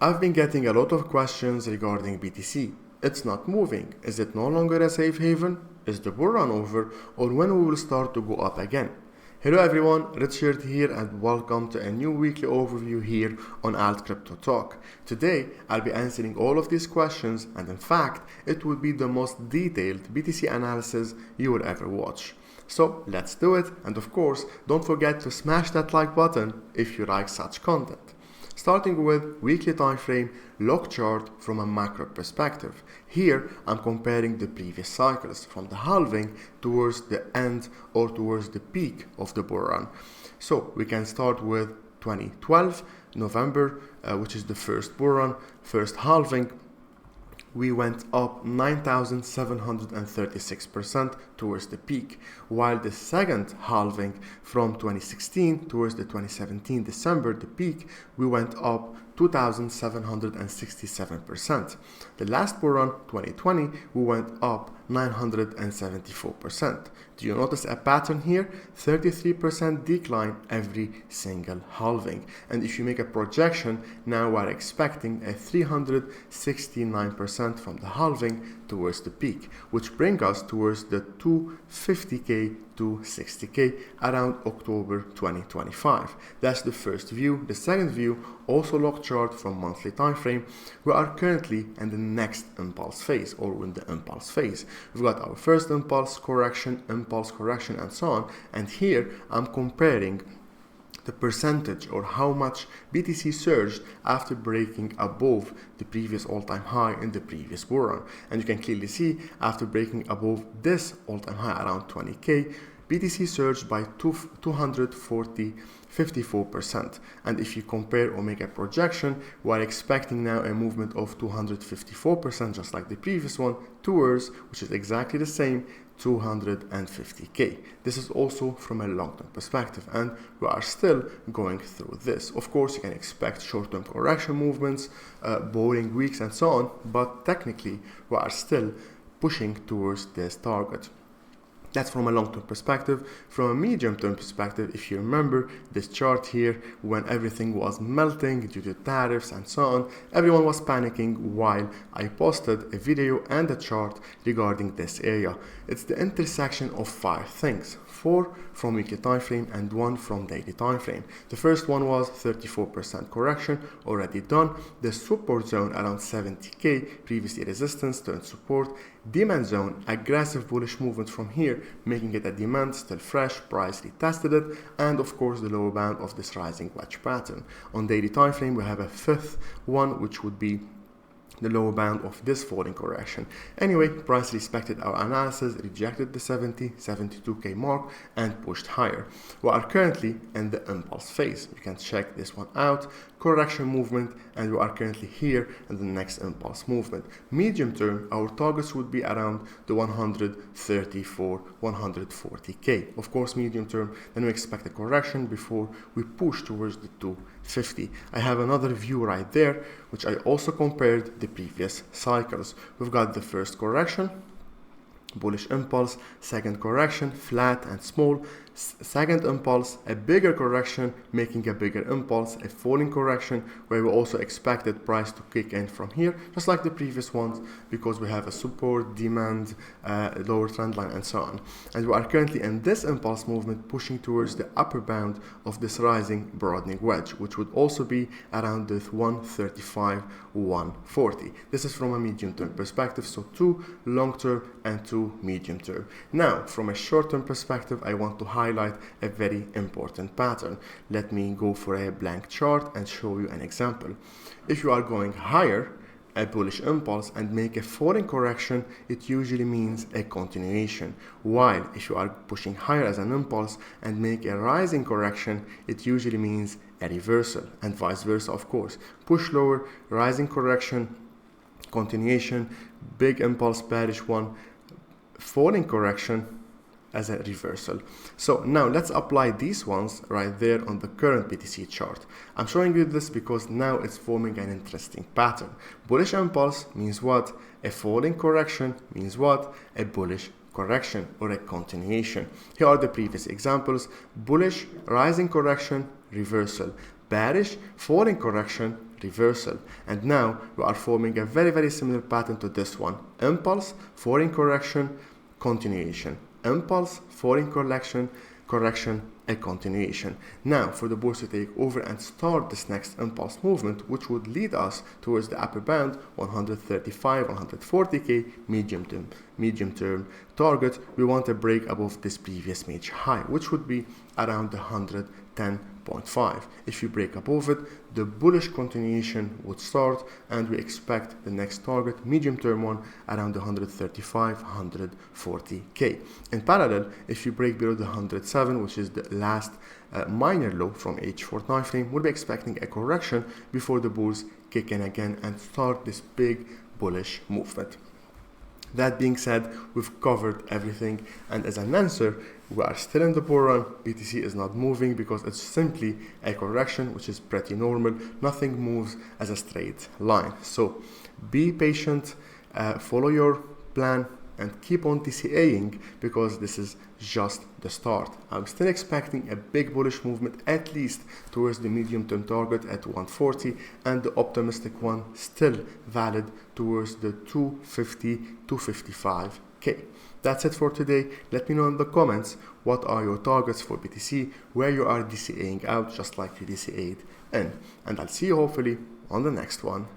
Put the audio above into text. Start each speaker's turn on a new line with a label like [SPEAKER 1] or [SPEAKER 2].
[SPEAKER 1] I've been getting a lot of questions regarding BTC. It's not moving. Is it no longer a safe haven? Is the bull run over? Or when we will start to go up again? Hello everyone, Richard here and welcome to a new weekly overview here on AltCryptoTalk. Today I'll be answering all of these questions, and in fact it will be the most detailed BTC analysis you will ever watch. So let's do it, and of course don't forget to smash that like button if you like such content. Starting with weekly time frame log chart from a macro perspective. Here I'm comparing the previous cycles from the halving towards the end or towards the peak of the bull run. So we can start with 2012 November, which is the first bull run, first halving. We went up 9,736% towards the peak, while the second halving from 2016 towards the 2017 December, the peak, we went up 2,767%. The last bull run, 2020, we went up 974%. Do you notice a pattern here? 33% decline every single halving. And if you make a projection, now we're expecting a 369% from the halving towards the peak, which brings us towards the 250k to 60k around October 2025. That's the first view. The second view, also log chart from monthly time frame. We are currently in the next impulse phase, or in the impulse phase. We've got our first impulse correction, and so on. And here I'm comparing the percentage or how much BTC surged after breaking above the previous all-time high in the previous bull run. And you can clearly see after breaking above this all-time high around 20k, BTC surged by 54%. And if you compare or make a projection, we're expecting now a movement of 254%, just like the previous one, towards, which is exactly the same, 250k. This is also from a long-term perspective, and we are still going through this. Of course, you can expect short-term correction movements, boring weeks, and so on, but technically, we are still pushing towards this target. That's from a long-term perspective. From a medium-term perspective, if you remember this chart here, when everything was melting due to tariffs and so on, everyone was panicking while I posted a video and a chart regarding this area. It's the intersection of 5 things. 4 from weekly time frame and 1 from daily time frame. The first one was 34% correction, already done. The support zone around 70k, previously resistance turned support. Demand zone, aggressive bullish movement from here, making it a demand, still fresh, price retested it, and of course the lower bound of this rising wedge pattern. On daily time frame we have a 5th one, which would be the lower bound of this falling correction. Anyway, price respected our analysis, rejected the 72k mark and pushed higher. We are currently in the impulse phase. You can check this one out. Correction movement, and we are currently here in the next impulse movement. Medium term, our targets would be around the 140k. Of course, medium term, then we expect a correction before we push towards the 250. I have another view right there, which I also compared the previous cycles. We've got the first correction, bullish impulse, second correction, flat and small, second impulse, a bigger correction, making a bigger impulse, a falling correction, where we also expected price to kick in from here, just like the previous ones, because we have a support, demand, lower trend line, and so on. And we are currently in this impulse movement pushing towards the upper bound of this rising broadening wedge, which would also be around the 135, 140. This is from a medium term perspective, so 2 long term and 2 medium term. Now, from a short term perspective, I want to highlight a very important pattern. Let me go for a blank chart and show you an example. If you are going higher, a bullish impulse, and make a falling correction, it usually means a continuation. While if you are pushing higher as an impulse and make a rising correction, it usually means a reversal, and vice versa, of course. Push lower, rising correction, continuation, big impulse, bearish one, falling correction, as a reversal. So now let's apply these ones right there on the current BTC chart. I'm showing you this because now it's forming an interesting pattern. Bullish impulse means what? A falling correction means what? A bullish correction or a continuation. Here are the previous examples: bullish, rising correction, reversal; bearish, falling correction, reversal. And now we are forming a very similar pattern to this one. Impulse, falling correction, continuation. Impulse, falling correction, correction, a continuation. Now for the bulls to take over and start this next impulse movement, which would lead us towards the upper band 135, 140k medium term target, we want a break above this previous major high, which would be around the 110.5. If you break above it, the bullish continuation would start, and we expect the next target, medium term one, around the 135, 140k. In parallel, if you break below the 107, which is the last minor low from H4 time frame, we'll be expecting a correction before the bulls kick in again and start this big bullish movement. That being said, we've covered everything, and as an answer, we are still in the bull run. BTC is not moving because it's simply a correction, which is pretty normal. Nothing moves as a straight line. So be patient, follow your plan, and keep on DCAing, because this is just the start. I'm still expecting a big bullish movement, at least towards the medium term target at 140, and the optimistic one still valid towards the 250, 255k. That's it for today. Let me know in the comments what are your targets for BTC, where you are DCAing out just like you DCA'd in, and I'll see you hopefully on the next one.